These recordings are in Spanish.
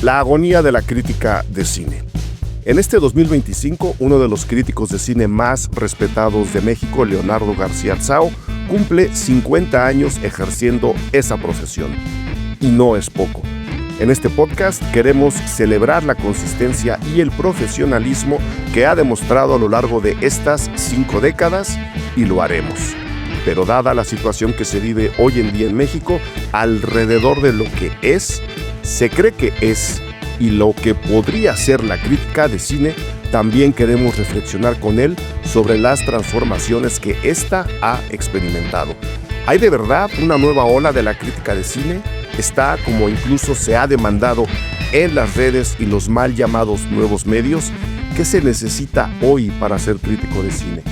La agonía de la crítica de cine. En este 2025, uno de los críticos de cine más respetados de México, Leonardo García Tsao, cumple 50 años ejerciendo esa profesión. Y no es poco. En este podcast queremos celebrar la consistencia y el profesionalismo que ha demostrado a lo largo de estas 5 décadas, y lo haremos. Pero dada la situación que se vive hoy en día en México, alrededor de lo que es, se cree que es, y lo que podría ser la crítica de cine, también queremos reflexionar con él sobre las transformaciones que ésta ha experimentado. ¿Hay de verdad una nueva ola de la crítica de cine? ¿Está, como incluso se ha demandado en las redes y los mal llamados nuevos medios? ¿Qué se necesita hoy para ser crítico de cine?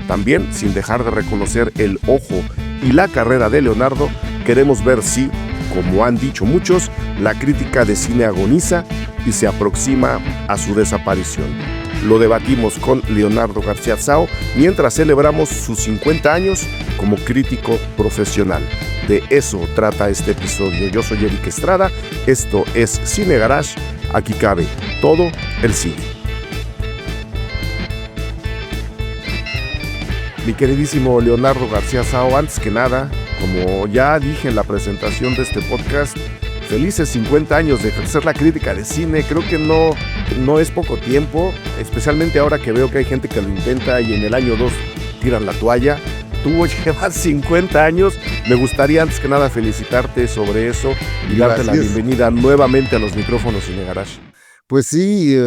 También, sin dejar de reconocer el ojo y la carrera de Leonardo, queremos ver si, como han dicho muchos, la crítica de cine agoniza y se aproxima a su desaparición. Lo debatimos con Leonardo García Tsao mientras celebramos sus 50 años como crítico profesional. De eso trata este episodio. Yo soy Eric Estrada, esto es Cine Garage, aquí cabe todo el cine. Mi queridísimo Leonardo García Tsao, antes que nada, como ya dije en la presentación de este podcast, felices 50 años de ejercer la crítica de cine. Creo que no es poco tiempo, especialmente ahora que veo que hay gente que lo intenta y en el año 2 tiran la toalla. Tú llevas 50 años, me gustaría antes que nada felicitarte sobre eso y darte la bienvenida nuevamente a los micrófonos Cine Garage. Pues sí,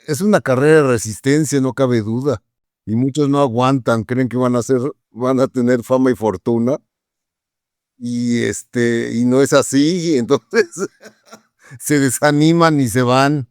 es una carrera de resistencia, no cabe duda. Y muchos no aguantan, creen que van a tener fama y fortuna. Y no es así, y entonces se desaniman y se van.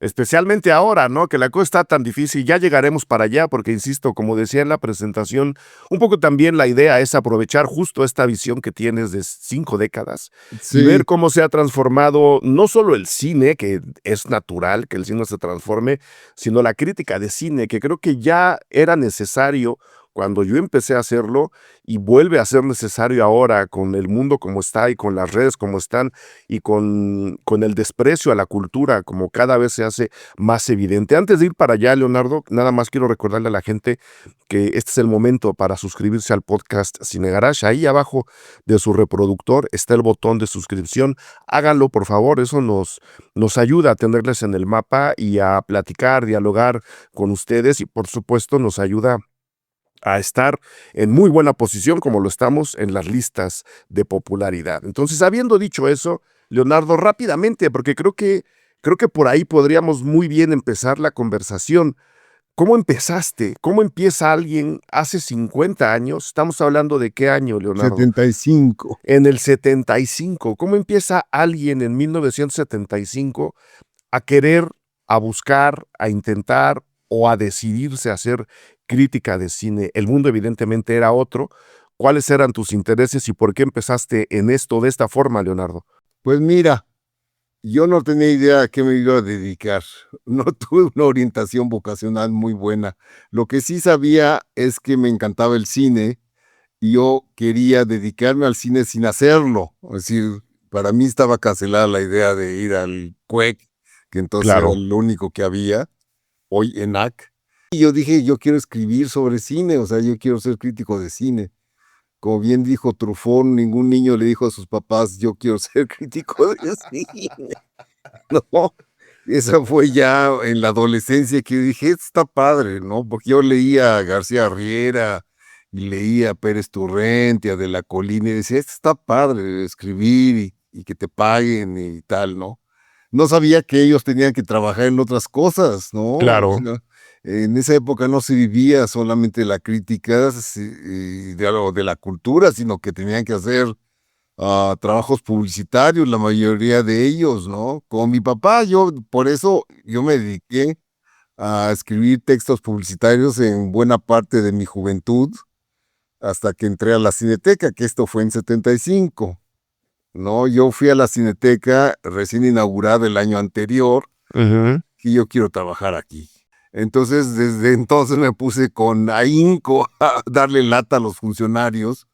Especialmente ahora, ¿no? Que la cosa está tan difícil. Ya llegaremos para allá porque, insisto, como decía en la presentación, un poco también la idea es aprovechar justo esta visión que tienes de 5 décadas Sí. Y ver cómo se ha transformado no solo el cine, que es natural que el cine se transforme, sino la crítica de cine, que creo que ya era necesario cuando yo empecé a hacerlo y vuelve a ser necesario ahora con el mundo como está y con las redes como están y con el desprecio a la cultura como cada vez se hace más evidente. Antes de ir para allá, Leonardo, nada más quiero recordarle a la gente que este es el momento para suscribirse al podcast Cine Garage. Ahí abajo de su reproductor está el botón de suscripción. Háganlo, por favor, eso nos ayuda a tenerles en el mapa y a platicar, dialogar con ustedes y por supuesto nos ayuda a estar en muy buena posición como lo estamos en las listas de popularidad. Entonces, habiendo dicho eso, Leonardo, rápidamente, porque creo que por ahí podríamos muy bien empezar la conversación. ¿Cómo empezaste? ¿Cómo empieza alguien hace 50 años? Estamos hablando de qué año, Leonardo. 75. En el 75. ¿Cómo empieza alguien en 1975 a querer, a buscar, a intentar o a decidirse a hacer crítica de cine? El mundo evidentemente era otro. ¿Cuáles eran tus intereses y por qué empezaste en esto de esta forma, Leonardo? Pues mira, yo no tenía idea a qué me iba a dedicar. No tuve una orientación vocacional muy buena. Lo que sí sabía es que me encantaba el cine y yo quería dedicarme al cine sin hacerlo. Es decir, para mí estaba cancelada la idea de ir al CUEC, que entonces Claro. era lo único que había, hoy ENAC. Y yo dije, yo quiero escribir sobre cine, o sea, yo quiero ser crítico de cine. Como bien dijo Truffaut, ningún niño le dijo a sus papás, yo quiero ser crítico de cine. No, esa fue ya en la adolescencia que dije, esto está padre, ¿no? Porque yo leía a García Riera y leía a Pérez Turrent y a De la Colina y decía, esto está padre, escribir y que te paguen y tal, ¿no? No sabía que ellos tenían que trabajar en otras cosas, ¿no? Claro. O sea, en esa época no se vivía solamente la crítica de la cultura, sino que tenían que hacer trabajos publicitarios, la mayoría de ellos, ¿no? Con mi papá, por eso yo me dediqué a escribir textos publicitarios en buena parte de mi juventud, hasta que entré a la Cineteca, que esto fue en 75. No, yo fui a la Cineteca recién inaugurada el año anterior y yo quiero trabajar aquí. Entonces, desde entonces me puse con ahínco a darle lata a los funcionarios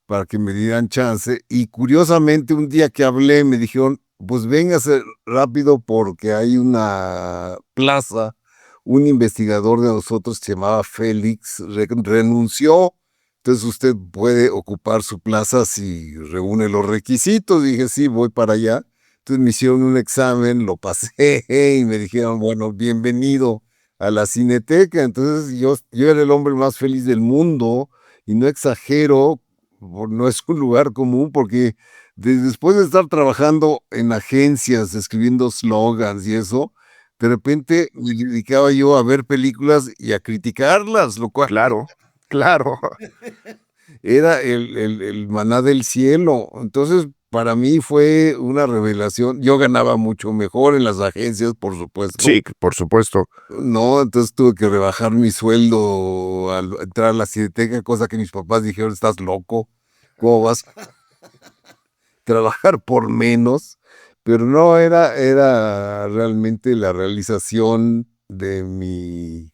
para que me dieran chance. Y curiosamente, un día que hablé, me dijeron, pues véngase rápido porque hay una plaza, un investigador de nosotros que se llamaba Félix, renunció, entonces usted puede ocupar su plaza si reúne los requisitos. Dije, sí, voy para allá. Entonces me hicieron un examen, lo pasé y me dijeron, bueno, bienvenido a la Cineteca. Entonces yo era el hombre más feliz del mundo y no exagero, no es un lugar común porque después de estar trabajando en agencias, escribiendo slogans y eso, de repente me dedicaba yo a ver películas y a criticarlas, lo cual Claro, claro. era el maná del cielo. Entonces, para mí fue una revelación. Yo ganaba mucho mejor en las agencias, por supuesto. Sí, por supuesto. No, entonces tuve que rebajar mi sueldo al entrar a la Cineteca, cosa que mis papás dijeron, estás loco, ¿cómo vas a trabajar por menos? Pero no, era realmente la realización de mis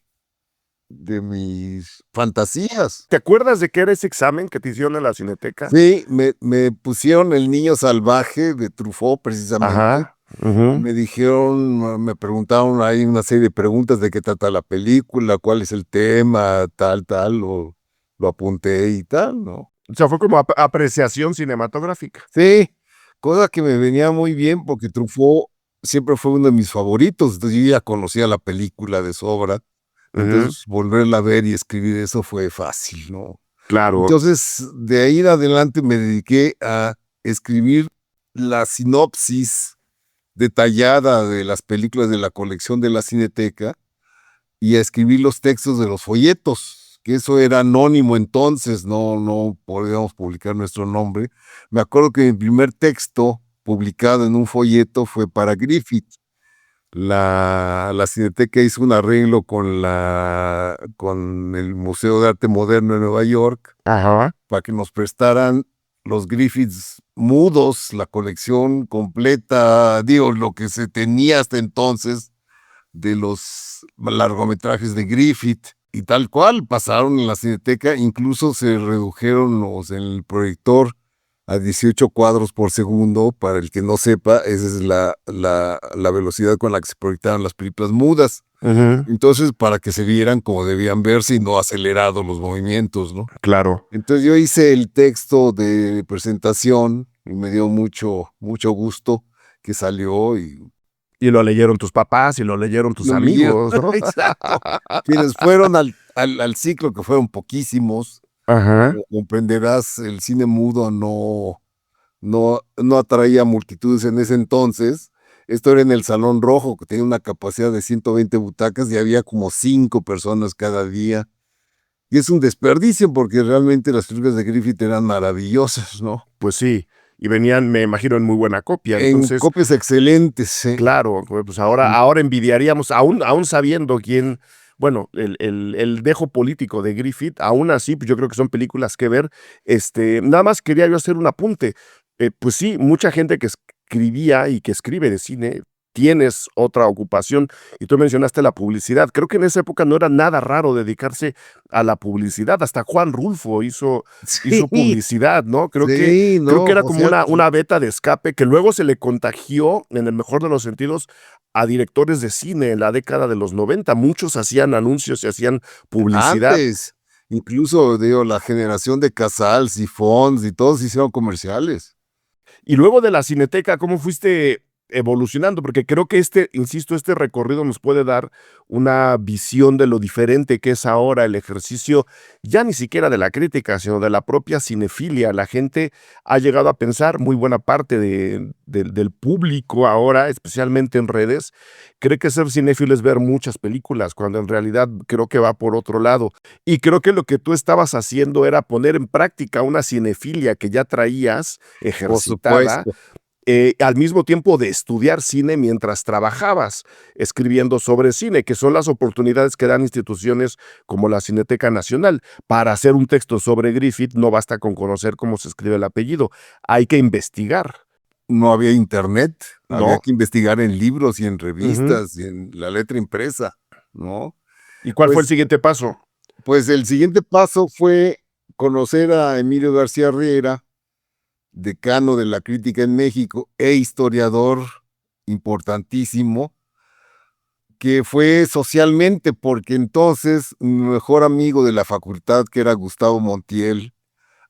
fantasías. ¿Te acuerdas de qué era ese examen que te hicieron en la Cineteca? Sí, me pusieron El niño salvaje de Truffaut, precisamente. Ajá. Ujú. Me dijeron, me preguntaron ahí una serie de preguntas de qué trata la película, cuál es el tema, tal, lo apunté y tal, ¿no? O sea, fue como apreciación cinematográfica. Sí, cosa que me venía muy bien porque Truffaut siempre fue uno de mis favoritos, entonces yo ya conocía la película de sobra, Ujú. entonces volverla a ver y escribir eso fue fácil, ¿no? Claro. Entonces, de ahí en adelante me dediqué a escribir la sinopsis detallada de las películas de la colección de la Cineteca y a escribir los textos de los folletos, que eso era anónimo entonces, no podíamos publicar nuestro nombre. Me acuerdo que mi primer texto publicado en un folleto fue para Griffith. La Cineteca hizo un arreglo con el Museo de Arte Moderno de Nueva York Ajá. para que nos prestaran los Griffiths mudos, la colección completa, digo, lo que se tenía hasta entonces de los largometrajes de Griffith y tal cual pasaron en la Cineteca, incluso se redujeron en el proyector a 18 cuadros por segundo. Para el que no sepa, esa es la velocidad con la que se proyectaban las películas mudas. Ujú. Entonces, para que se vieran como debían verse y no acelerados los movimientos, ¿no? Claro. Entonces yo hice el texto de presentación y me dio mucho gusto que salió y Y lo leyeron tus papás y lo leyeron tus lo leyeron. amigos, ¿no? Exacto. Quienes fueron al ciclo, que fueron poquísimos, Ajá. como comprenderás, el cine mudo no atraía multitudes en ese entonces. Esto era en el Salón Rojo, que tenía una capacidad de 120 butacas y había como 5 personas cada día. Y es un desperdicio porque realmente las películas de Griffith eran maravillosas, ¿no? Pues sí. Y venían, me imagino, en muy buena copia. En Entonces, copias excelentes, sí. claro, pues ahora envidiaríamos, aún sabiendo quién, bueno, el dejo político de Griffith, aún así, pues yo creo que son películas que ver. Nada más quería yo hacer un apunte. Pues sí, mucha gente que escribía y que escribe de cine, tienes otra ocupación, y tú mencionaste la publicidad. Creo que en esa época no era nada raro dedicarse a la publicidad. Hasta Juan Rulfo hizo Sí, publicidad, ¿no? sí, Creo que no, era o como sea, una beta de escape que luego se le contagió, en el mejor de los sentidos, a directores de cine en la década de los 90. Muchos hacían anuncios y hacían publicidad. antes, incluso, digo, la generación de Casals y Fons y todos hicieron comerciales. Y luego de la Cineteca, ¿cómo fuiste evolucionando? Porque creo que insisto, este recorrido nos puede dar una visión de lo diferente que es ahora el ejercicio, ya ni siquiera de la crítica, sino de la propia cinefilia. La gente ha llegado a pensar, muy buena parte del público ahora, especialmente en redes, cree que ser cinéfilo es ver muchas películas, cuando en realidad creo que va por otro lado. Y creo que lo que tú estabas haciendo era poner en práctica una cinefilia que ya traías Por ejercitada, supuesto. al mismo tiempo de estudiar cine mientras trabajabas escribiendo sobre cine, que son las oportunidades que dan instituciones como la Cineteca Nacional. Para hacer un texto sobre Griffith no basta con conocer cómo se escribe el apellido, hay que investigar, No había internet, había ¿no? que investigar en libros y en Ujú. revistas y en la letra impresa, ¿no? ¿Y cuál fue el Pues, siguiente paso? pues el siguiente paso fue conocer a Emilio García Riera. decano de la crítica en México e historiador importantísimo, que fue socialmente, porque entonces mi mejor amigo de la facultad, que era Gustavo Montiel,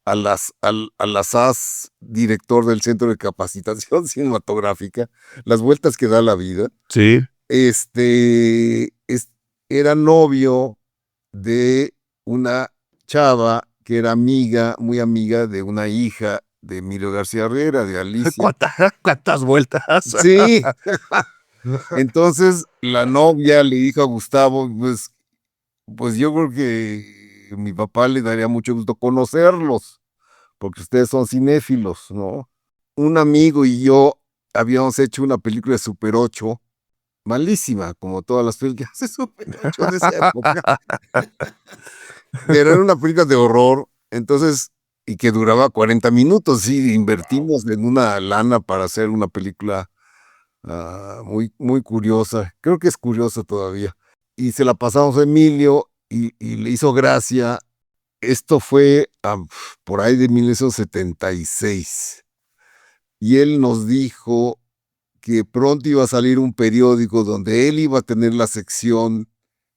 Alazaz, director del Centro de Capacitación Cinematográfica, las vueltas que da la vida, Sí. Era novio de una chava que era amiga, muy amiga de una hija de Emilio García Herrera, de Alicia. ¿Cuántas vueltas? Sí. Entonces la novia le dijo a Gustavo, pues yo creo que mi papá le daría mucho gusto conocerlos, porque ustedes son cinéfilos, ¿no? Un amigo y yo habíamos hecho una película de Super 8, malísima, como todas las películas de Super 8 de esa época. Pero era una película de horror, entonces, y que duraba 40 minutos, sí, invertimos en una lana para hacer una película muy, muy curiosa, creo que es curiosa todavía. Y se la pasamos a Emilio y le hizo gracia. Esto fue por ahí de 1976. Y él nos dijo que pronto iba a salir un periódico donde él iba a tener la sección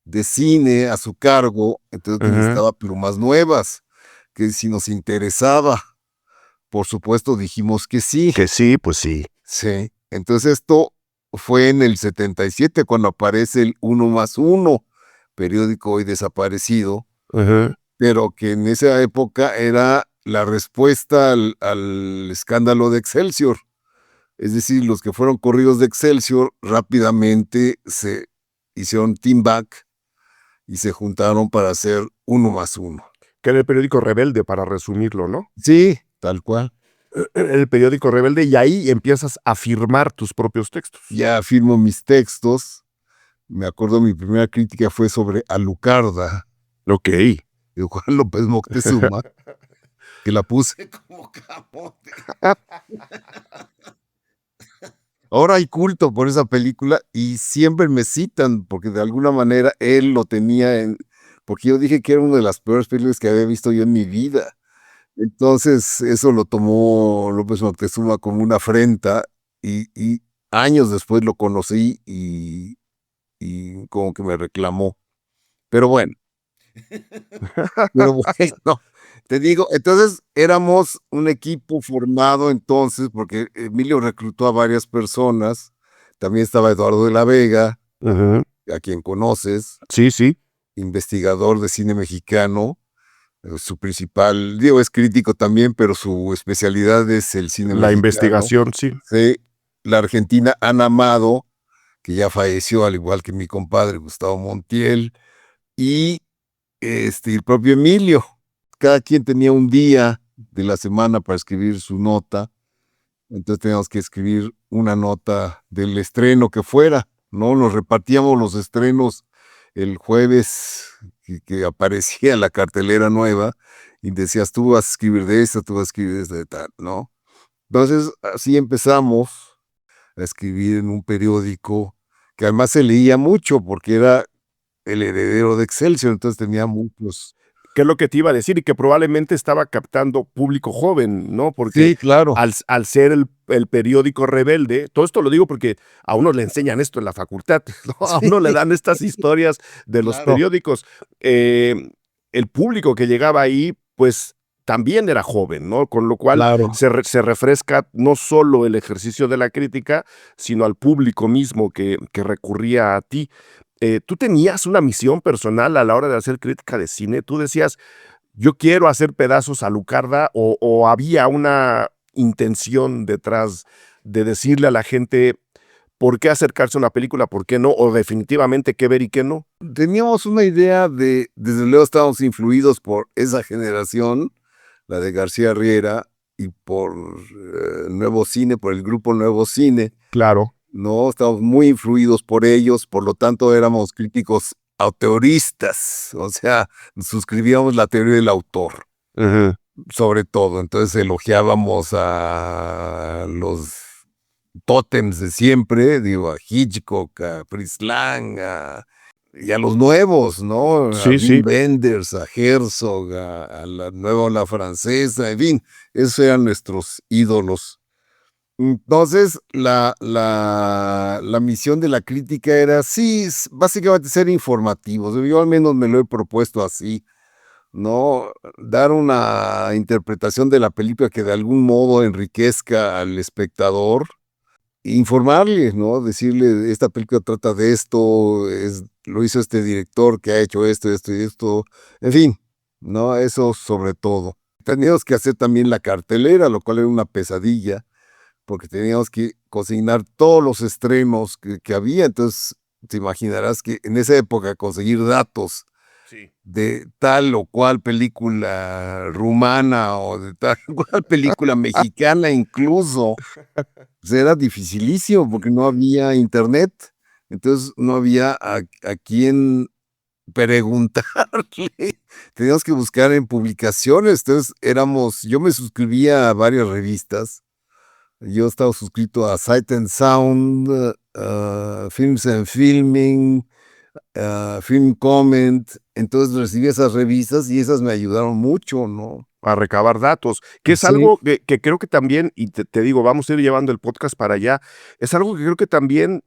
de cine a su cargo, entonces necesitaba plumas nuevas, que si nos interesaba. Por supuesto dijimos que sí. Que sí, pues sí. Sí, entonces esto fue en el 77 cuando aparece el 1+1, periódico hoy desaparecido, pero que en esa época era la respuesta al escándalo de Excelsior. Es decir, los que fueron corridos de Excelsior rápidamente se hicieron team back y se juntaron para hacer 1+1. Que era el periódico Rebelde, para resumirlo, ¿no? Sí, tal cual. El periódico Rebelde, y ahí empiezas a firmar tus propios textos. Ya firmo mis textos. Me acuerdo mi primera crítica fue sobre Alucarda. Ok. De Juan López Moctezuma, que la puse como camote. Ahora hay culto por esa película y siempre me citan, porque de alguna manera él lo tenía porque yo dije que era una de las peores películas que había visto yo en mi vida. Entonces eso lo tomó López Moctezuma como una afrenta y años después lo conocí y como que me reclamó. Pero bueno. Pero bueno, te digo, entonces éramos un equipo formado entonces, porque Emilio reclutó a varias personas, también estaba Eduardo de la Vega, a quien conoces. Sí, sí. Investigador de cine mexicano, su principal, digo, es crítico también, pero su especialidad es el cine mexicano. La investigación, sí. Sí, la argentina Ana Amado, que ya falleció, al igual que mi compadre Gustavo Montiel, y el propio Emilio. Cada quien tenía un día de la semana para escribir su nota, entonces teníamos que escribir una nota del estreno que fuera, ¿no? Nos repartíamos los estrenos el jueves que aparecía la cartelera nueva y decías, tú vas a escribir de esta, tú vas a escribir de esta, de tal, ¿no? Entonces así empezamos a escribir en un periódico que además se leía mucho porque era el heredero de Excelsior, entonces tenía muchos. ¿Qué es lo que te iba a decir? Y que probablemente estaba captando público joven, ¿no? Porque sí, claro. Al ser el periódico Rebelde, todo esto lo digo porque a uno le enseñan esto en la facultad, ¿no? A uno le dan estas historias de los periódicos. El público que llegaba ahí, pues también era joven, ¿no? Con lo cual se refresca no solo el ejercicio de la crítica, sino al público mismo que recurría a ti. ¿Tú tenías una misión personal a la hora de hacer crítica de cine? ¿Tú decías, yo quiero hacer pedazos a Alucarda, o había una intención detrás de decirle a la gente por qué acercarse a una película, por qué no, o definitivamente qué ver y qué no? Teníamos una idea desde luego estábamos influidos por esa generación, la de García Riera, y por Nuevo Cine, por el grupo Nuevo Cine. Claro. No, estábamos muy influidos por ellos, por lo tanto éramos críticos autoristas, o sea, suscribíamos la teoría del autor, sobre todo, entonces elogiábamos a los tótems de siempre, digo, a Hitchcock, a Fritz Lang, y a los nuevos, ¿no? A Sí, Wim sí. Wenders, a Herzog, a la nueva ola francesa, en fin, esos eran nuestros ídolos. Entonces, la misión de la crítica era, sí, básicamente ser informativos. Yo al menos me lo he propuesto así, ¿no? Dar una interpretación de la película que de algún modo enriquezca al espectador, informarle, ¿no? Decirle, esta película trata de esto, lo hizo este director que ha hecho esto, esto y esto, en fin, ¿no? Eso sobre todo. Teníamos que hacer también la cartelera, lo cual era una pesadilla, porque teníamos que consignar todos los estrenos que había, entonces te imaginarás que en esa época conseguir datos Sí. de tal o cual película rumana o de tal o cual película mexicana incluso, pues era dificilísimo porque no había internet, entonces no había a quién preguntarle, teníamos que buscar en publicaciones, entonces yo me suscribía a varias revistas, yo estaba suscrito a Sight and Sound, Films and Filming, Film Comment, entonces recibí esas revistas y esas me ayudaron mucho, ¿no? A recabar datos, que es Sí, algo que creo que también, y te digo, vamos a ir llevando el podcast para allá, es algo que creo que también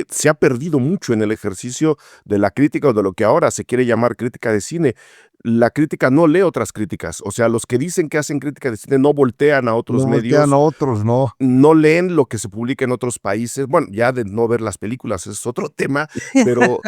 se ha perdido mucho en el ejercicio de la crítica o de lo que ahora se quiere llamar crítica de cine. La crítica no lee otras críticas, o sea, los que dicen que hacen crítica de cine no voltean a otros no voltean a medios, otros, ¿no? no leen lo que se publica en otros países. Bueno, ya de no ver las películas es otro tema, pero,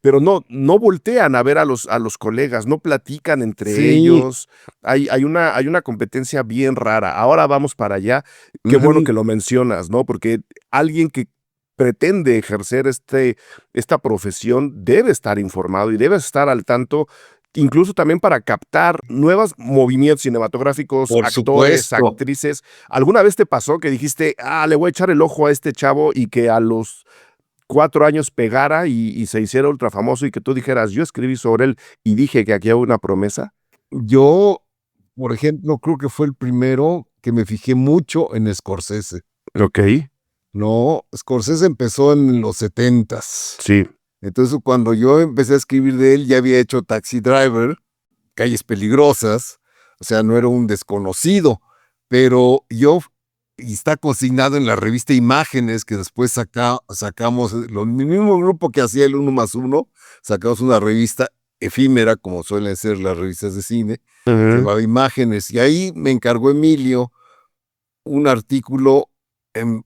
pero no voltean a ver a los colegas, no platican entre Sí, ellos. Hay una competencia bien rara. Ahora vamos para allá. Qué bueno ujú, que lo mencionas, ¿no? Porque alguien que pretende ejercer esta profesión debe estar informado y debe estar al tanto, incluso también para captar nuevos movimientos cinematográficos, por actores, supuesto. actrices. ¿Alguna vez te pasó que dijiste, le voy a echar el ojo a este chavo y que a los 4 años pegara y se hiciera ultra famoso y que tú dijeras, yo escribí sobre él y dije que aquí había una promesa? Yo, por ejemplo, creo que fue el primero que me fijé mucho en Scorsese. Ok, No, Scorsese empezó en los setentas. sí, Entonces, cuando yo empecé a escribir de él, ya había hecho Taxi Driver, Calles Peligrosas, o sea, no era un desconocido, pero y está consignado en la revista Imágenes, que después sacamos, el mismo grupo que hacía el Uno más Uno, sacamos una revista efímera, como suelen ser las revistas de cine, se ujú, llamaba Imágenes, y ahí me encargó Emilio un artículo en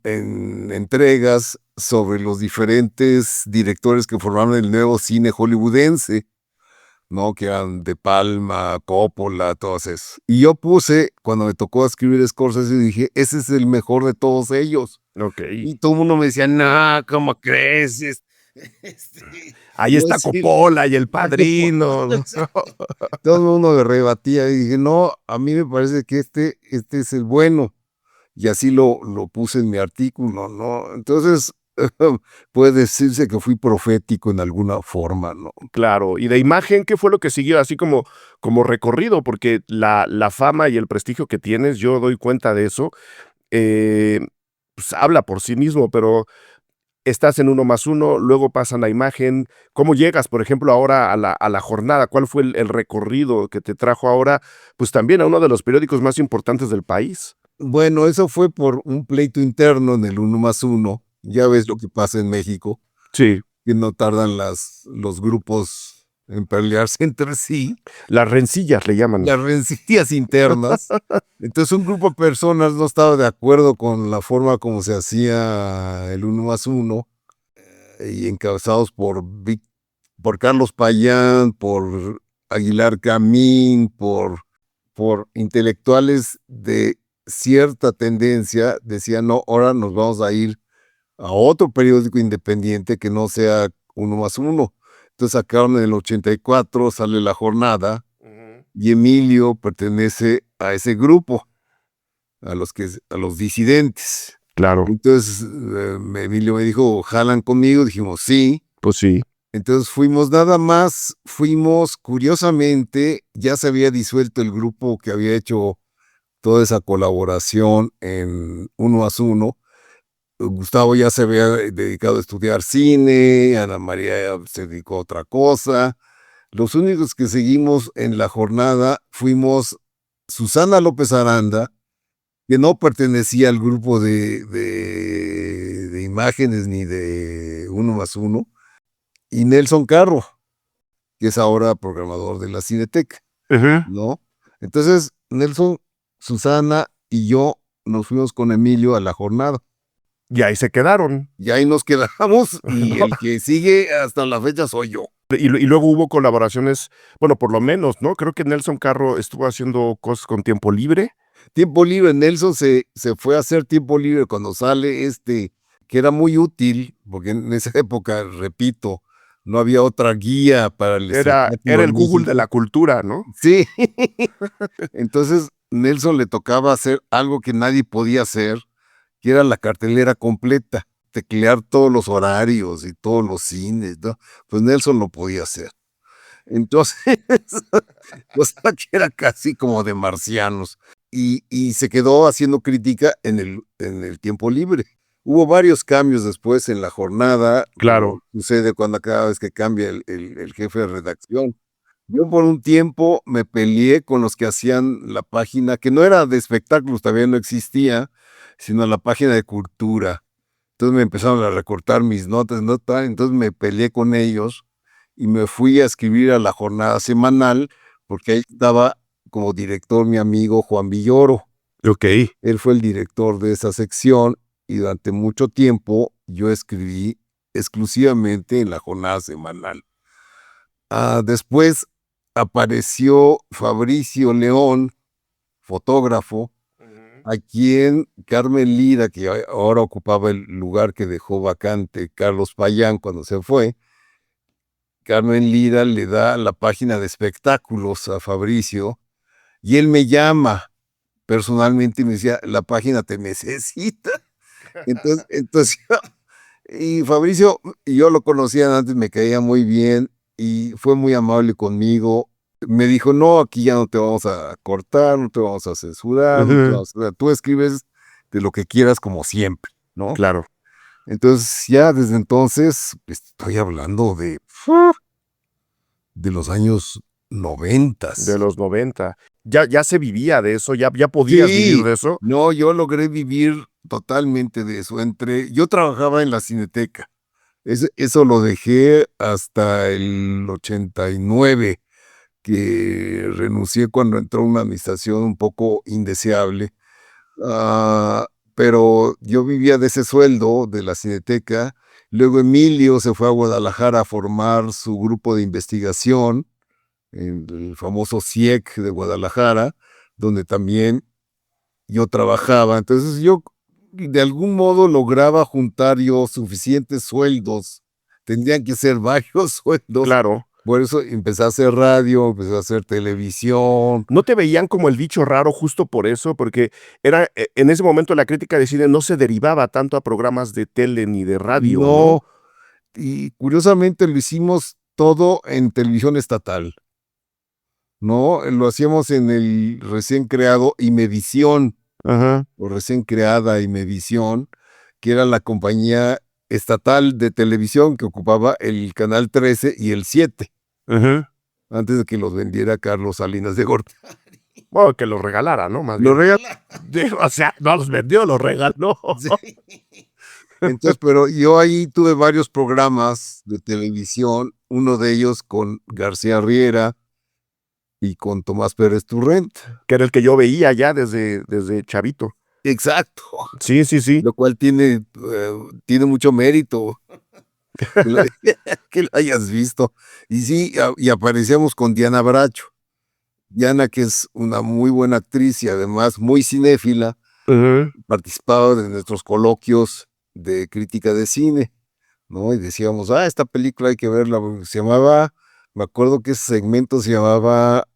entregas sobre los diferentes directores que formaron el nuevo cine hollywoodense, ¿no? Que eran De Palma, Coppola, todos esos. Y yo puse, cuando me tocó escribir Scorsese, dije, ese es el mejor de todos ellos. ok. Y todo el mundo me decía, no, ¿cómo crees? Ahí Yo está decía, Coppola y El Padrino. todo el mundo me rebatía y dije, no, a mí me parece que este es el bueno. Y así lo puse en mi artículo, ¿no? Entonces, puede decirse que fui profético en alguna forma, ¿no? Claro, y de imagen, ¿qué fue lo que siguió? Así como recorrido, porque la fama y el prestigio que tienes, yo doy cuenta de eso, eh, pues habla por sí mismo, pero estás en Uno más Uno, luego pasan a imagen. ¿Cómo llegas, por ejemplo, ahora a la jornada? ¿Cuál fue el recorrido que te trajo ahora, pues también a uno de los periódicos más importantes del país? Bueno, eso fue por un pleito interno en el Uno más Uno. Ya ves lo que pasa en México, Sí, que no tardan los grupos en pelearse entre sí, las rencillas le llaman. las rencillas internas. Entonces, un grupo de personas no estaba de acuerdo con la forma como se hacía el Uno más Uno, y encabezados por Carlos Payán, por Aguilar Camín, por intelectuales de cierta tendencia, decían, no, ahora nos vamos a ir a otro periódico independiente que no sea Uno más Uno. Entonces sacaron en el 84, sale La Jornada, Ujú. y Emilio pertenece a ese grupo, a los disidentes. Claro, Entonces Emilio me dijo, ¿jalan conmigo? Dijimos, sí. pues sí. Entonces fuimos, curiosamente, ya se había disuelto el grupo que había hecho toda esa colaboración en Uno más Uno, Gustavo ya se había dedicado a estudiar cine, Ana María se dedicó a otra cosa. Los únicos que seguimos en la jornada fuimos Susana López Aranda, que no pertenecía al grupo de imágenes ni de Uno más Uno, y Nelson Carro, que es ahora programador de la Cineteca, ¿no? Entonces, Nelson, Susana y yo nos fuimos con Emilio a la jornada. Y ahí se quedaron. Y ahí nos quedamos, y No. el que sigue hasta la fecha soy yo. Y luego hubo colaboraciones, bueno, por lo menos, ¿no? Creo que Nelson Carro estuvo haciendo cosas con Tiempo Libre. Tiempo libre, Nelson se fue a hacer tiempo libre cuando sale que era muy útil, porque en esa época, repito, no había otra guía para el Era espectáculo el en Google de México. la cultura, ¿no? Sí. Entonces, Nelson le tocaba hacer algo que nadie podía hacer, que era la cartelera completa, teclear todos los horarios y todos los cines, ¿no? Pues Nelson lo podía hacer. Entonces, cosa que era casi como de marcianos. Y se quedó haciendo crítica en el tiempo libre. Hubo varios cambios después en la jornada, Claro. como sucede cuando cada vez que cambia el jefe de redacción. Yo por un tiempo me peleé con los que hacían la página, que no era de espectáculos, todavía no existía, sino la página de cultura. Entonces me empezaron a recortar mis notas, entonces me peleé con ellos y me fui a escribir a la jornada semanal, porque ahí estaba como director mi amigo Juan Villoro. Ok. Él fue el director de esa sección y durante mucho tiempo yo escribí exclusivamente en la jornada semanal. Después apareció Fabricio León, fotógrafo, a quien Carmen Lira, que ahora ocupaba el lugar que dejó vacante Carlos Payán cuando se fue, Carmen Lira le da la página de espectáculos a Fabricio y él me llama personalmente y me decía, la página te necesita. Entonces y Fabricio, yo lo conocía antes, me caía muy bien y fue muy amable conmigo. Me dijo, no, aquí ya no te vamos a cortar, no te vamos a censurar, tú escribes de lo que quieras como siempre, ¿no? Claro. Entonces ya desde entonces, estoy hablando de los años 90. De los 90. Ya se vivía de eso, ya podías vivir de eso. No, yo logré vivir totalmente de eso. Yo trabajaba en la Cineteca. Eso lo dejé hasta el 89, que renuncié cuando entró una administración un poco indeseable. Pero yo vivía de ese sueldo de la Cineteca. Luego Emilio se fue a Guadalajara a formar su grupo de investigación, el famoso CIEC de Guadalajara, donde también yo trabajaba. Entonces yo de algún modo lograba juntar yo suficientes sueldos. Tendrían que ser varios sueldos. Claro. Por eso empecé a hacer radio, empecé a hacer televisión. ¿No te veían como el bicho raro justo por eso? Porque era en ese momento la crítica de cine no se derivaba tanto a programas de tele ni de radio, ¿no? Y curiosamente lo hicimos todo en televisión estatal, ¿no? Lo hacíamos en el recién creado Imevisión, Ajá. o recién creada Imevisión, que era la compañía estatal de televisión que ocupaba el canal 13 y el 7, Ajá. antes de que los vendiera Carlos Salinas de Gortari. Bueno, que los regalara, ¿no? Más Lo bien. regaló. O sea, no los vendió, los regaló. Sí. Entonces, pero yo ahí tuve varios programas de televisión, uno de ellos con García Riera y con Tomás Pérez Turrent. Que era el que yo veía ya desde chavito. Exacto. Sí, sí, sí. Lo cual tiene mucho mérito que lo hayas visto. Y sí, y aparecíamos con Diana Bracho. Diana, que es una muy buena actriz y además muy cinéfila, participaba de nuestros coloquios de crítica de cine, ¿no? Y decíamos, esta película hay que verla, porque se llamaba, me acuerdo que ese segmento se llamaba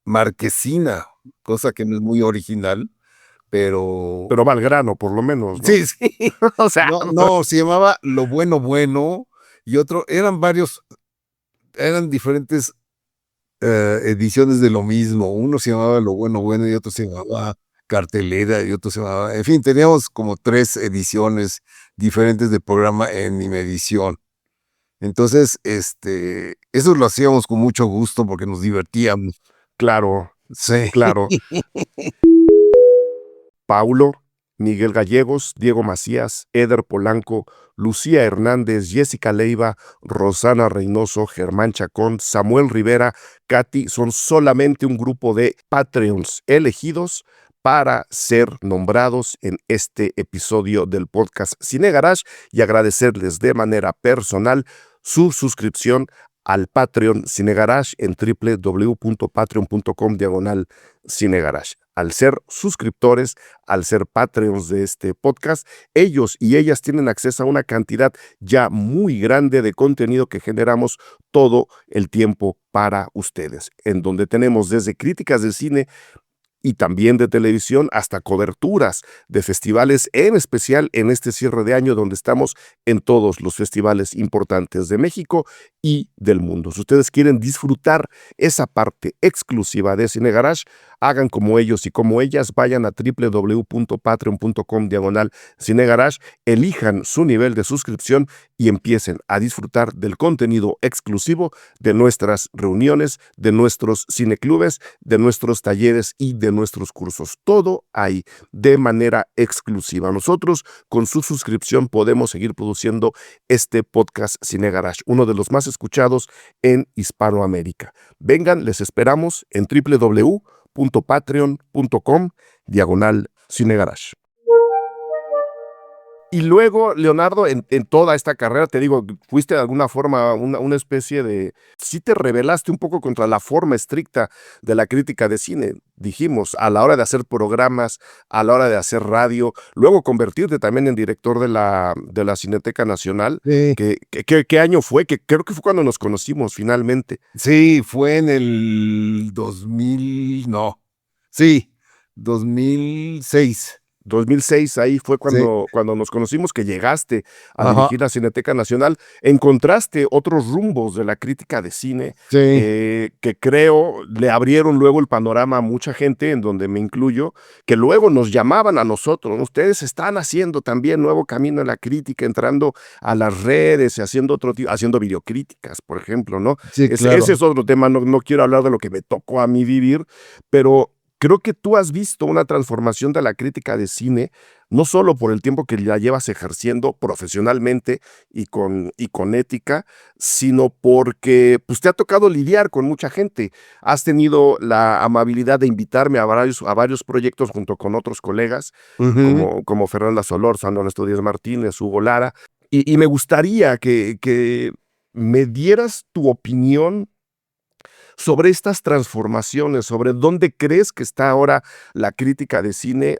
Marquesina, cosa que no es muy original, pero va al grano, por lo menos, ¿no? sí, sí. O sea, No, se llamaba Lo Bueno Bueno, y otro, eran diferentes ediciones de lo mismo. Uno se llamaba Lo Bueno Bueno y otro se llamaba Cartelera y otro se llamaba, en fin, teníamos como 3 ediciones diferentes del programa en Imevisión. Entonces, eso lo hacíamos con mucho gusto porque nos divertíamos. Claro, Sí. claro. Paulo, Miguel Gallegos, Diego Macías, Eder Polanco, Lucía Hernández, Jessica Leiva, Rosana Reynoso, Germán Chacón, Samuel Rivera, Katy, son solamente un grupo de Patreons elegidos para ser nombrados en este episodio del podcast Cine Garage y agradecerles de manera personal su suscripción al Patreon Cine Garage en www.patreon.com/Cine Garage. Al ser suscriptores, al ser Patreons de este podcast, ellos y ellas tienen acceso a una cantidad ya muy grande de contenido que generamos todo el tiempo para ustedes, en donde tenemos desde críticas de cine y también de televisión hasta coberturas de festivales, en especial en este cierre de año donde estamos en todos los festivales importantes de México y del mundo. Si ustedes quieren disfrutar esa parte exclusiva de Cine Garage, hagan como ellos y como ellas, vayan a www.patreon.com/Cine Garage, elijan su nivel de suscripción y empiecen a disfrutar del contenido exclusivo de nuestras reuniones, de nuestros cineclubes, de nuestros talleres y de nuestros cursos. Todo ahí de manera exclusiva. Nosotros con su suscripción podemos seguir produciendo este podcast Cine Garage, uno de los más escuchados en Hispanoamérica. Vengan, les esperamos en www.patreon.com/Cine Garage. Y luego, Leonardo, en toda esta carrera, te digo, fuiste de alguna forma una especie de... Sí te rebelaste un poco contra la forma estricta de la crítica de cine, dijimos, a la hora de hacer programas, a la hora de hacer radio, luego convertirte también en director de la Cineteca Nacional. Sí. ¿Qué año fue? Que creo que fue cuando nos conocimos finalmente. Sí, fue en el 2000, no. Sí, 2006. 2006, ahí fue Sí. cuando nos conocimos, que llegaste a Ajá. dirigir la Cineteca Nacional. Encontraste otros rumbos de la crítica de cine Sí. que creo le abrieron luego el panorama a mucha gente, en donde me incluyo, que luego nos llamaban a nosotros, ¿no? Ustedes están haciendo también nuevo camino en la crítica, entrando a las redes y haciendo haciendo videocríticas, por ejemplo, ¿no? Sí, claro. Ese es otro tema, no quiero hablar de lo que me tocó a mí vivir, pero creo que tú has visto una transformación de la crítica de cine, no solo por el tiempo que la llevas ejerciendo profesionalmente y con ética, sino porque pues, te ha tocado lidiar con mucha gente. Has tenido la amabilidad de invitarme a varios proyectos junto con otros colegas, como Fernanda Solórzano, Ernesto Díaz Martínez, Hugo Lara, y me gustaría que me dieras tu opinión sobre estas transformaciones, sobre dónde crees que está ahora la crítica de cine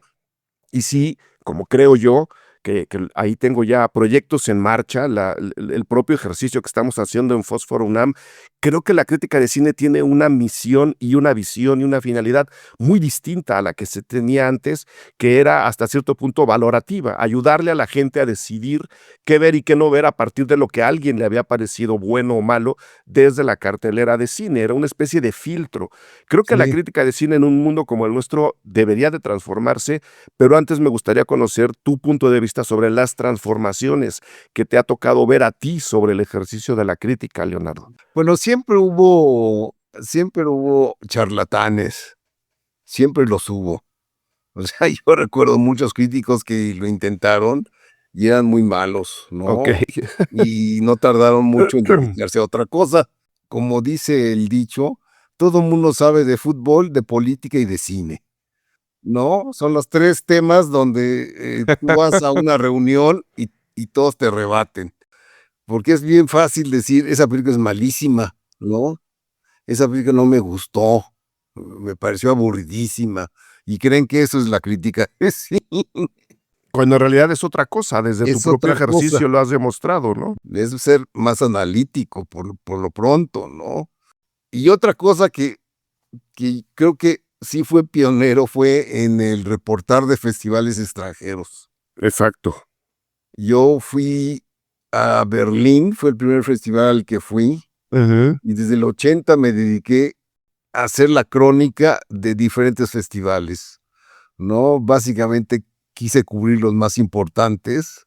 y sí, como creo yo, que ahí tengo ya proyectos en marcha, el propio ejercicio que estamos haciendo en Fósforo UNAM, creo que la crítica de cine tiene una misión y una visión y una finalidad muy distinta a la que se tenía antes, que era hasta cierto punto valorativa, ayudarle a la gente a decidir qué ver y qué no ver a partir de lo que a alguien le había parecido bueno o malo desde la cartelera de cine, era una especie de filtro. Creo que la Sí. crítica de cine en un mundo como el nuestro debería de transformarse, pero antes me gustaría conocer tu punto de vista sobre las transformaciones que te ha tocado ver a ti sobre el ejercicio de la crítica, Leonardo. Bueno, siempre hubo charlatanes, siempre los hubo. O sea, yo recuerdo muchos críticos que lo intentaron y eran muy malos, ¿no? Okey. Y no tardaron mucho en dedicarse a otra cosa. Como dice el dicho, todo mundo sabe de fútbol, de política y de cine, ¿no? Son los 3 temas donde, tú vas a una reunión y todos te rebaten. Porque es bien fácil decir: "Esa película es malísima", ¿no? "Esa película no me gustó, me pareció aburridísima", y creen que eso es la crítica. Sí, Cuando en realidad es otra cosa, desde tu es propio otra cosa. ejercicio lo has demostrado, ¿no? Es ser más analítico por lo pronto, ¿no? Y otra cosa que creo que sí fue pionero fue en el reportar de festivales extranjeros. Exacto. Yo fui a Berlín, fue el primer festival al que fui, y desde el 80 me dediqué a hacer la crónica de diferentes festivales. ¿no? Básicamente quise cubrir los más importantes.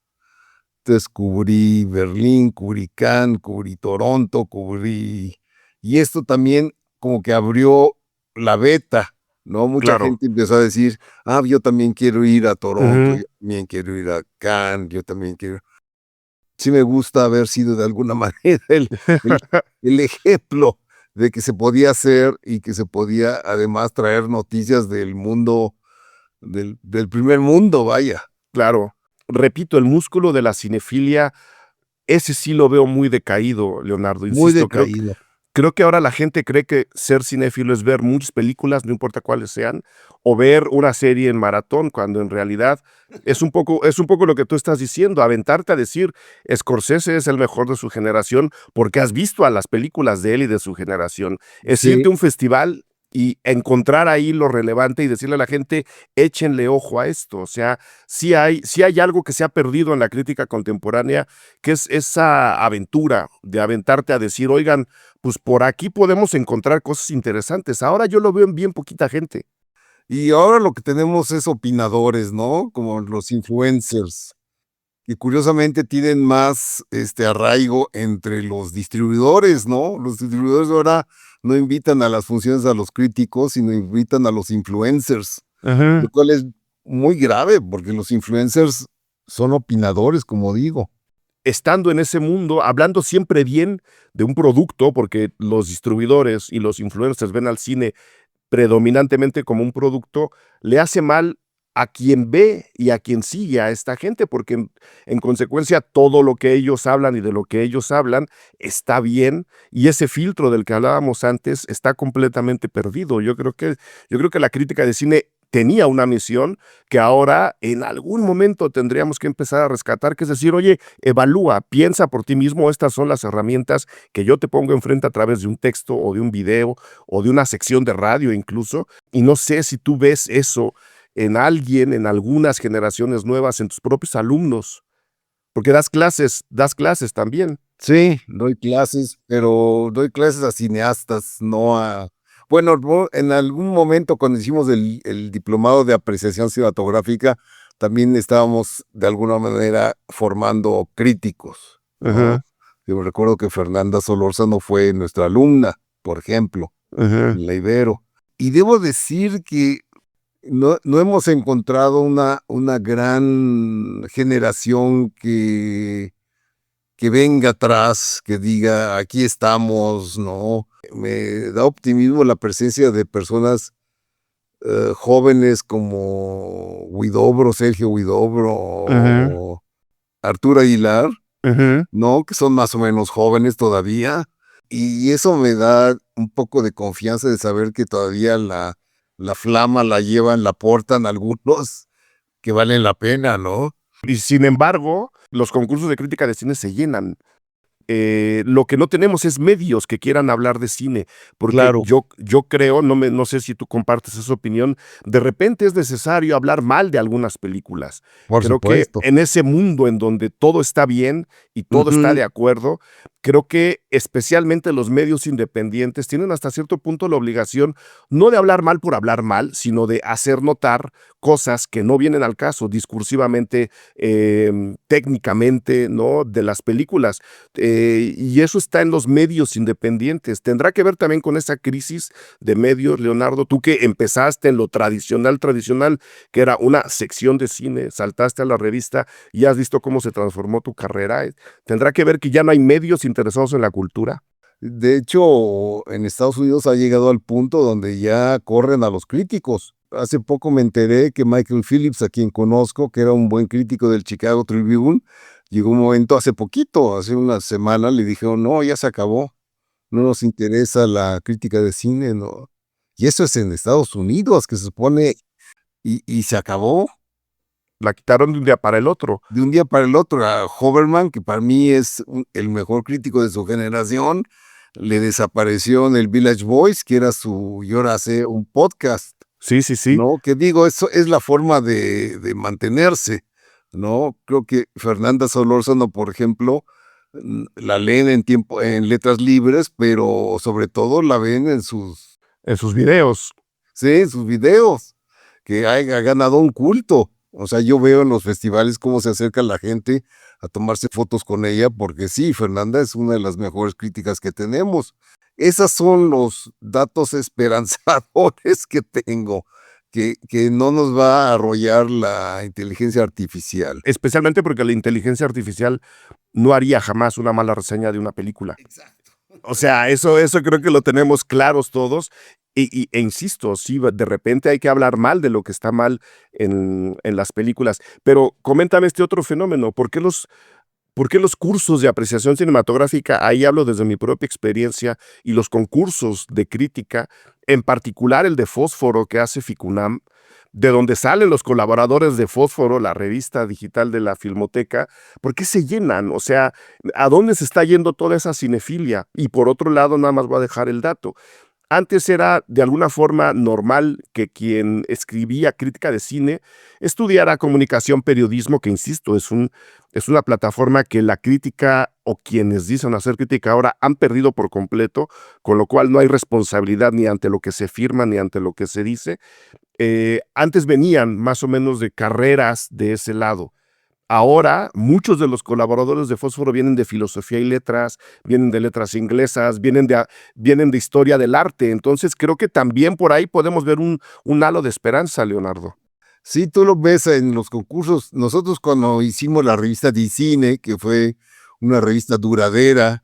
Entonces cubrí Berlín, cubrí Cannes, cubrí Toronto, y esto también como que abrió la beta, ¿no? Mucha Claro. gente empezó a decir, yo también quiero ir a Toronto, Ujú. yo también quiero ir a Cannes, yo también quiero. Sí me gusta haber sido de alguna manera el el ejemplo de que se podía hacer y que se podía además traer noticias del mundo, del primer mundo, vaya. Claro. Repito, el músculo de la cinefilia, ese sí lo veo muy decaído, Leonardo, Muy insisto, creo decaído. creo que ahora la gente cree que ser cinéfilo es ver muchas películas, no importa cuáles sean, o ver una serie en maratón, cuando en realidad es un poco lo que tú estás diciendo, aventarte a decir: "Scorsese es el mejor de su generación", porque has visto a las películas de él y de su generación. Es irte Sí. a un festival y encontrar ahí lo relevante y decirle a la gente: "Échenle ojo a esto". O sea, sí hay algo que se ha perdido en la crítica contemporánea, que es esa aventura de aventarte a decir: "Oigan, pues por aquí podemos encontrar cosas interesantes". Ahora yo lo veo en bien poquita gente. Y ahora lo que tenemos es opinadores, ¿no? Como los influencers, que curiosamente tienen más, arraigo entre los distribuidores, ¿no? Los distribuidores ahora no invitan a las funciones a los críticos, sino invitan a los influencers, lo Ajá. cual es muy grave, porque los influencers son opinadores, como digo. Estando en ese mundo, hablando siempre bien de un producto, porque los distribuidores y los influencers ven al cine predominantemente como un producto, le hace mal a quien ve y a quien sigue a esta gente, porque en consecuencia todo lo que ellos hablan y de lo que ellos hablan está bien, y ese filtro del que hablábamos antes está completamente perdido. Yo creo que la crítica de cine tenía una misión que ahora en algún momento tendríamos que empezar a rescatar, que es decir: "Oye, evalúa, piensa por ti mismo, estas son las herramientas que yo te pongo enfrente a través de un texto o de un video o de una sección de radio incluso, y no sé si tú ves eso en alguien, en algunas generaciones nuevas, en tus propios alumnos, porque das clases también". Sí, doy clases, pero doy clases a cineastas, no a bueno, en algún momento cuando hicimos el diplomado de apreciación cinematográfica, también estábamos de alguna manera formando críticos, ¿no? Ajá, Yo recuerdo que Fernanda Solórzano fue nuestra alumna, por ejemplo, ajá. en la Ibero. Y debo decir que no hemos encontrado una gran generación que venga atrás, que diga: "Aquí estamos", ¿no? Me da optimismo la presencia de personas, jóvenes como Huidobro, Sergio Huidobro Ajá, o Arturo Aguilar, ajá. ¿no? Que son más o menos jóvenes todavía, y eso me da un poco de confianza de saber que todavía la flama la llevan, la portan algunos que valen la pena, ¿no? Y sin embargo, los concursos de crítica de cine se llenan. Lo que no tenemos es medios que quieran hablar de cine, porque Claro, yo creo, no sé si tú compartes esa opinión, de repente es necesario hablar mal de algunas películas. por Creo que supuesto. en ese mundo en donde todo está bien y todo está Ujú. de acuerdo, creo que especialmente los medios independientes tienen hasta cierto punto la obligación, no de hablar mal por hablar mal, sino de hacer notar cosas que no vienen al caso discursivamente, técnicamente, ¿no?, de las películas. Y eso está en los medios independientes. Tendrá que ver también con esa crisis de medios, Leonardo, tú que empezaste en lo tradicional, tradicional, que era una sección de cine, saltaste a la revista y has visto cómo se transformó tu carrera. ¿Tendrá que ver que ya no hay medios interesados en la cultura? De hecho, en Estados Unidos ha llegado al punto donde ya corren a los críticos. Hace poco me enteré que Michael Phillips, a quien conozco, que era un buen crítico del Chicago Tribune, llegó un momento hace poquito, hace una semana, le dijeron: "No, ya se acabó, no nos interesa la crítica de cine", ¿no? Y eso es en Estados Unidos, que se supone y se acabó La quitaron de un día para el otro. de un día para el otro. A Hoberman, que para mí es el mejor crítico de su generación, le desapareció en el Village Voice, que era su, y ahora hace un podcast, Sí, sí, sí. ¿no? Que digo, eso es la forma de mantenerse, ¿no? Creo que Fernanda Solórzano, por ejemplo, la leen en letras libres, pero sobre todo la ven en sus, En sus videos. sí, en sus videos. que ha ganado un culto. O sea, yo veo en los festivales cómo se acerca la gente a tomarse fotos con ella, porque sí, Fernanda es una de las mejores críticas que tenemos. Esos son los datos esperanzadores que tengo, que no nos va a arrollar la inteligencia artificial. Especialmente porque la inteligencia artificial no haría jamás una mala reseña de una película. Exacto. O sea, eso creo que lo tenemos claros todos. E insisto, sí, de repente hay que hablar mal de lo que está mal en las películas. Pero coméntame este otro fenómeno. ¿Por qué los cursos de apreciación cinematográfica, ahí hablo desde mi propia experiencia, y los concursos de crítica, en particular el de Fósforo que hace Ficunam, de donde salen los colaboradores de Fósforo, la revista digital de la Filmoteca, ¿por qué se llenan? O sea, ¿a dónde se está yendo toda esa cinefilia? Y por otro lado, nada más voy a dejar el dato. Antes era de alguna forma normal que quien escribía crítica de cine estudiara comunicación, periodismo, que insisto, es una plataforma que la crítica o quienes dicen hacer crítica ahora han perdido por completo, con lo cual no hay responsabilidad ni ante lo que se firma ni ante lo que se dice. Antes venían más o menos de carreras de ese lado. Ahora, muchos de los colaboradores de Fósforo vienen de filosofía y letras, vienen de letras inglesas, vienen de historia del arte. Entonces, creo que también por ahí podemos ver un halo de esperanza, Leonardo. Sí, tú lo ves en los concursos. Nosotros cuando hicimos la revista Dicine, que fue una revista duradera,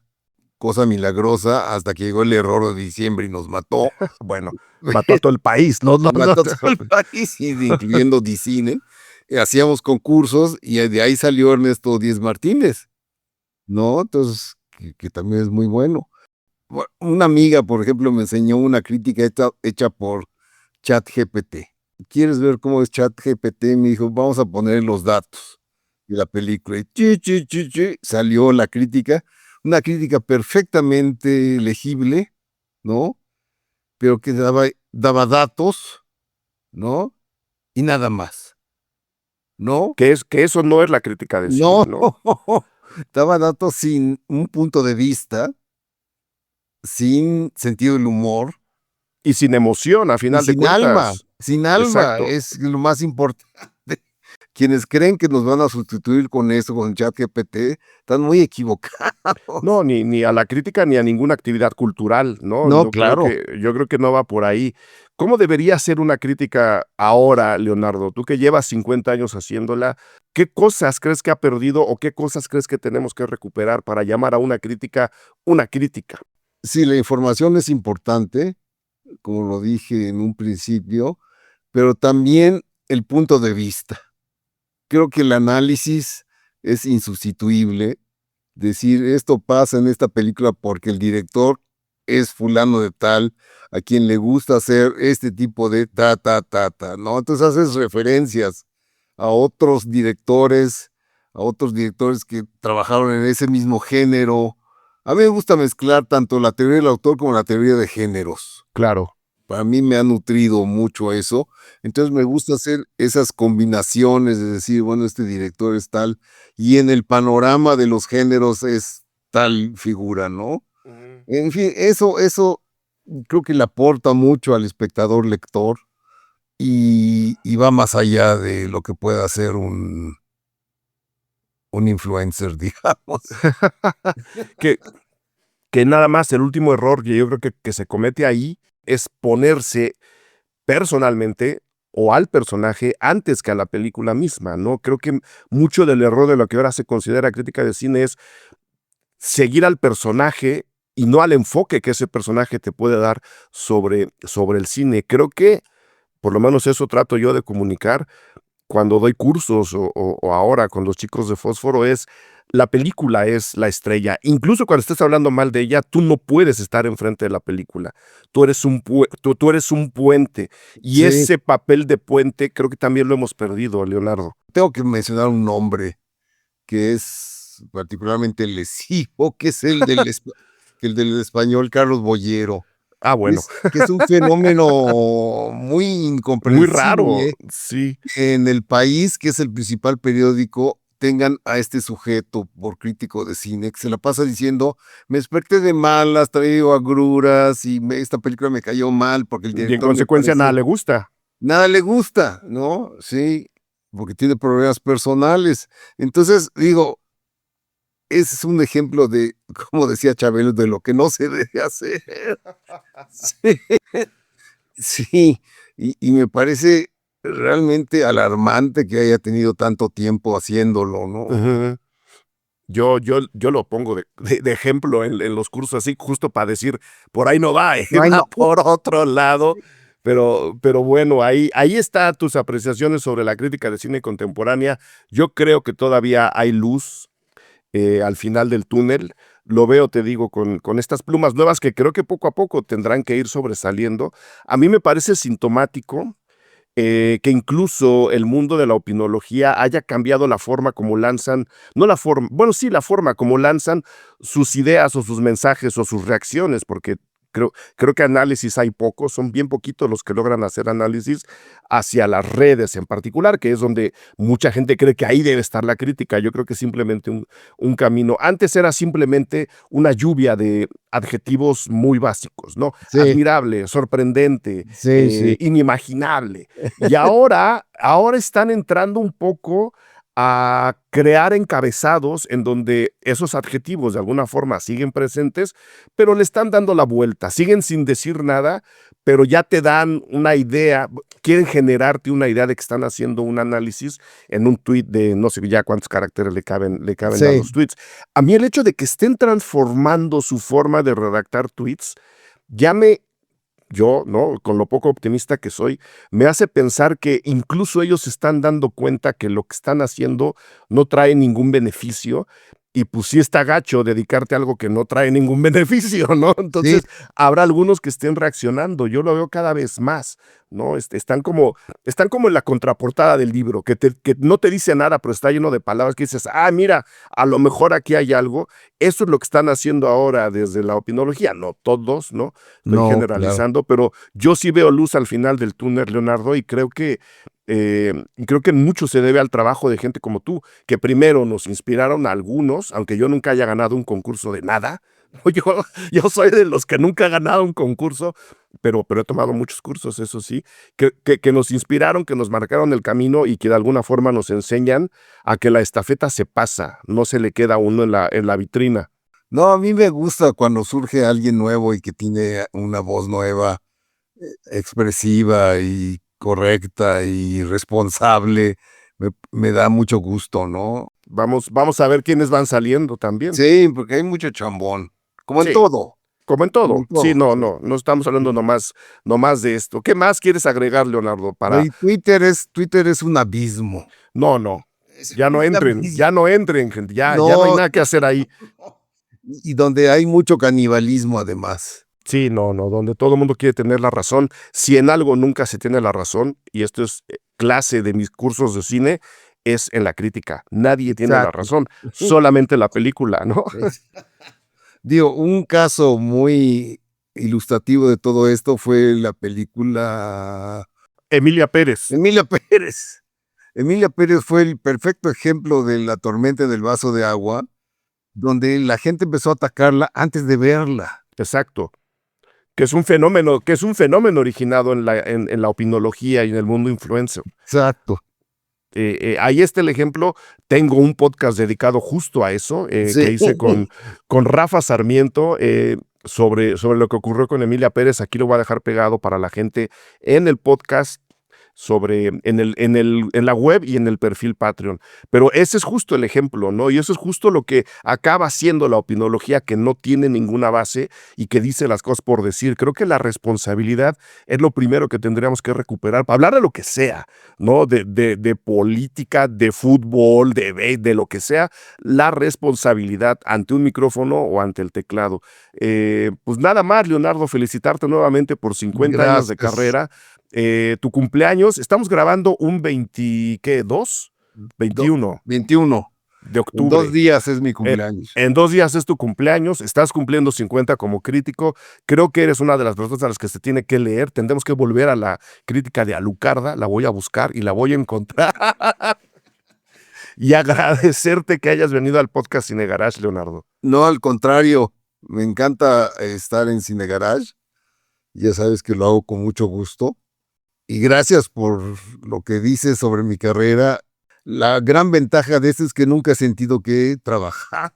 cosa milagrosa, hasta que llegó el error de diciembre y nos mató. Bueno, mató a todo el país, ¿no? Mató a todo el país, incluyendo Dicine. Hacíamos concursos y de ahí salió Ernesto Díez Martínez, ¿no? Entonces, que también es muy bueno. Una amiga, por ejemplo, me enseñó una crítica hecha por ChatGPT. ¿Quieres ver cómo es ChatGPT? Me dijo, vamos a poner los datos de la película. Y salió la crítica, una crítica perfectamente legible, ¿no? Pero que daba datos, ¿no? Y nada más. ¿No? Que eso no es la crítica de cine, No, ¿no? daba datos sin un punto de vista, sin sentido del humor. Y sin emoción, a Y final de cuentas. sin alma, Exacto. es lo más importante. Quienes creen que nos van a sustituir con eso, con ChatGPT, están muy equivocados. No, ni a la crítica ni a ninguna actividad cultural, ¿no? No, claro. Yo creo que no va por ahí. ¿Cómo debería ser una crítica ahora, Leonardo? Tú que llevas 50 años haciéndola, ¿qué cosas crees que ha perdido o qué cosas crees que tenemos que recuperar para llamar a una crítica una crítica? Sí, la información es importante, como lo dije en un principio, pero también el punto de vista. Creo que el análisis es insustituible. Decir, esto pasa en esta película porque el director es fulano de tal, a quien le gusta hacer este tipo de ¿no? Entonces haces referencias a otros directores, que trabajaron en ese mismo género. A mí me gusta mezclar tanto la teoría del autor como la teoría de géneros. Claro. Para mí me ha nutrido mucho eso. Entonces me gusta hacer esas combinaciones de decir, bueno, este director es tal, y en el panorama de los géneros es tal figura, ¿no? En fin, eso creo que le aporta mucho al espectador lector y va más allá de lo que pueda hacer un influencer, digamos. Que nada más el último error que yo creo que se comete ahí es ponerse personalmente o al personaje antes que a la película misma, ¿no? Creo que mucho del error de lo que ahora se considera crítica de cine es seguir al personaje y no al enfoque que ese personaje te puede dar sobre el cine. Creo que, por lo menos eso trato yo de comunicar cuando doy cursos o ahora con los chicos de Fósforo, es la película es la estrella. Incluso cuando estés hablando mal de ella, tú no puedes estar enfrente de la película. Tú eres tú eres un puente. Y Sí, ese papel de puente creo que también lo hemos perdido, Leonardo. tengo que mencionar un nombre que es particularmente lesivo, que es el del español Carlos Boyero. Ah, bueno, Que es un fenómeno muy muy raro, incomprensible sí. en el país, que es el principal periódico, tengan a este sujeto por crítico de cine que se la pasa diciendo, me desperté de malas, traigo agruras y esta película me cayó mal porque el Y en director me consecuencia nada parece... le gusta. nada le gusta, ¿no? Sí, porque tiene problemas personales. Entonces, digo, ese es un ejemplo de, como decía Chabelo, de lo que no se debe hacer. Sí, sí, y me parece realmente alarmante que haya tenido tanto tiempo haciéndolo, ¿no? Ujú. Yo lo pongo de ejemplo en los cursos así, justo para decir, por ahí no va, Ay, va no. por otro lado. Pero bueno, ahí está tus apreciaciones sobre la crítica de cine contemporánea. Yo creo que todavía hay luz al final del túnel. Lo veo, te digo, con estas plumas nuevas que creo que poco a poco tendrán que ir sobresaliendo. A mí me parece sintomático que incluso el mundo de la opinología haya cambiado la forma como lanzan, no la forma, bueno, sí, la forma como lanzan sus ideas o sus mensajes o sus reacciones, porque creo que análisis hay pocos, son bien poquitos los que logran hacer análisis hacia las redes en particular, que es donde mucha gente cree que ahí debe estar la crítica. Yo creo que es simplemente un camino. Antes era simplemente una lluvia de adjetivos muy básicos, ¿no? Sí, Admirable, sorprendente, sí, sí. inimaginable. Y ahora están entrando un poco a crear encabezados en donde esos adjetivos de alguna forma siguen presentes, pero le están dando la vuelta, siguen sin decir nada, pero ya te dan una idea, quieren generarte una idea de que están haciendo un análisis en un tweet de no sé ya cuántos caracteres le caben a Sí. los tweets. A mí el hecho de que estén transformando su forma de redactar tweets, ya yo, ¿no? Con lo poco optimista que soy, me hace pensar que incluso ellos se están dando cuenta que lo que están haciendo no trae ningún beneficio y pues sí está gacho dedicarte a algo que no trae ningún beneficio, ¿no? Sí, Entonces, habrá algunos que estén reaccionando. Yo lo veo cada vez más, ¿no? Están como en la contraportada del libro, que no te dice nada, pero está lleno de palabras que dices, ah, mira, a lo mejor aquí hay algo. Eso es lo que están haciendo ahora desde la opinología. No todos, ¿no? Estoy no, claro. generalizando, pero yo sí veo luz al final del túnel, Leonardo, y creo que mucho se debe al trabajo de gente como tú, que primero nos inspiraron a algunos, aunque yo nunca haya ganado un concurso de nada. Yo, yo soy de los que nunca ha ganado un concurso, pero he tomado muchos cursos, eso sí, que nos inspiraron, que nos marcaron el camino y que de alguna forma nos enseñan a que la estafeta se pasa, no se le queda a uno en la vitrina. No, a mí me gusta cuando surge alguien nuevo y que tiene una voz nueva, expresiva y correcta y responsable. Me da mucho gusto, ¿no? Vamos a ver quiénes van saliendo también. Sí, porque hay mucho chambón, como en Sí, todo, como en como en todo. Sí, todo. no, Sí. no estamos hablando nomás de esto. ¿Qué más quieres agregar, Leonardo? No, y Twitter es un abismo. No, no, Es ya no un entren, abismo. ya no entren, gente, ya no hay No, nada que hacer ahí. y donde hay mucho canibalismo además. Sí, no, no, donde todo el mundo quiere tener la razón. Si en algo nunca se tiene la razón, y esto es clase de mis cursos de cine, es en la crítica. Nadie tiene la Exacto. razón, solamente la película, ¿no? Es- Digo, un caso muy ilustrativo de todo esto fue la película Emilia Pérez, Emilia Pérez. Emilia Pérez fue el perfecto ejemplo de la tormenta del vaso de agua, donde la gente empezó a atacarla antes de verla. exacto. Que es un fenómeno originado en la opinología y en el mundo influencer. Exacto. Ahí está el ejemplo. Tengo un podcast dedicado justo a eso, que Sí. hice con Rafa Sarmiento, sobre lo que ocurrió con Emilia Pérez. Aquí lo voy a dejar pegado para la gente en el podcast en la web y en el perfil Patreon. Pero ese es justo el ejemplo, ¿no? Y eso es justo lo que acaba siendo la opinología, que no tiene ninguna base y que dice las cosas por decir. Creo que la responsabilidad es lo primero que tendríamos que recuperar para hablar de lo que sea, ¿no? De política, de fútbol, de lo que sea, la responsabilidad ante un micrófono o ante el teclado. Pues nada más, Leonardo, felicitarte nuevamente por 50 años de Gracias. carrera. Tu cumpleaños, estamos grabando un 20, ¿qué? ¿2? Do- 21 21. de En 2 octubre. días es mi Eh, cumpleaños. en 2 días es tu cumpleaños, estás cumpliendo 50 como crítico. Creo que eres una de las personas a las que se tiene que leer. Tendremos que volver a la crítica de Alucarda, la voy a buscar y la voy a encontrar. Y agradecerte que hayas venido al podcast Cine Garage, Leonardo. No, al contrario, me encanta estar en Cine Garage. Ya sabes que lo hago con mucho gusto. Y gracias por lo que dices sobre mi carrera. La gran ventaja de esto es que nunca he sentido que he trabajado.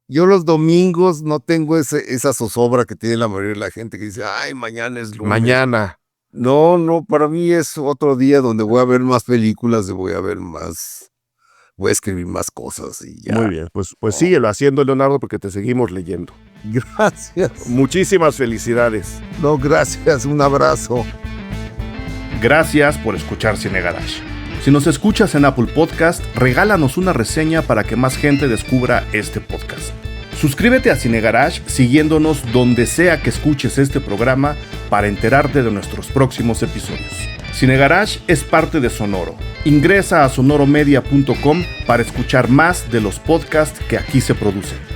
Yo los domingos no tengo esa zozobra que tiene la mayoría de la gente que dice, ay, mañana es lunes. Mañana. No, para mí es otro día donde voy a ver más películas, voy a escribir más cosas y ya. Muy bien, pues síguelo haciendo, Leonardo, porque te seguimos leyendo. Gracias. Muchísimas felicidades. No, gracias, un abrazo. Gracias por escuchar Cine Garage. Si nos escuchas en Apple Podcast, regálanos una reseña para que más gente descubra este podcast. Suscríbete a Cine Garage siguiéndonos donde sea que escuches este programa para enterarte de nuestros próximos episodios. Cine Garage es parte de Sonoro. Ingresa a sonoromedia.com para escuchar más de los podcasts que aquí se producen.